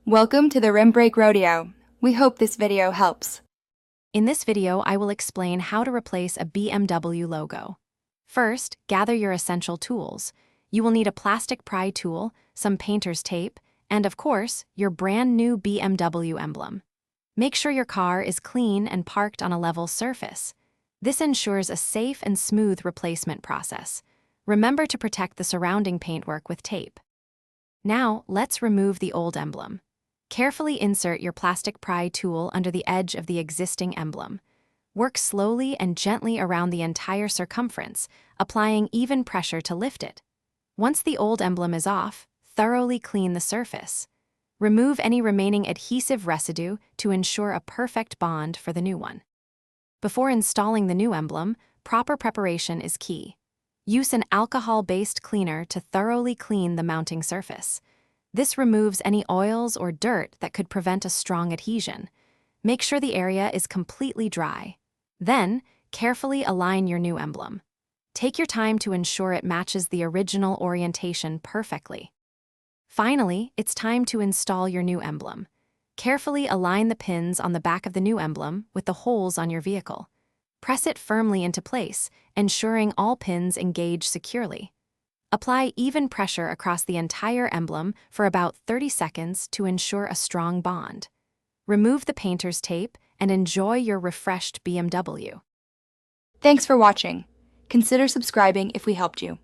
Welcome to the Rim Brake Rodeo. We hope this video helps. In this video, I will explain how to replace a BMW logo. First, gather your essential tools. You will need a plastic pry tool, some painter's tape, and of course, your brand new BMW emblem. Make sure your car is clean and parked on a level surface. This ensures a safe and smooth replacement process. Remember to protect the surrounding paintwork with tape. Now, let's remove the old emblem. Carefully insert your plastic pry tool under the edge of the existing emblem. Work slowly and gently around the entire circumference, applying even pressure to lift it. Once the old emblem is off, thoroughly clean the surface. Remove any remaining adhesive residue to ensure a perfect bond for the new one. Before installing the new emblem, proper preparation is key. Use an alcohol-based cleaner to thoroughly clean the mounting surface. This removes any oils or dirt that could prevent a strong adhesion. Make sure the area is completely dry. Then, carefully align your new emblem. Take your time to ensure it matches the original orientation perfectly. Finally, it's time to install your new emblem. Carefully align the pins on the back of the new emblem with the holes on your vehicle. Press it firmly into place, ensuring all pins engage securely. Apply even pressure across the entire emblem for about 30 seconds to ensure a strong bond. Remove the painter's tape and enjoy your refreshed BMW. Thanks for watching. Consider subscribing if we helped you.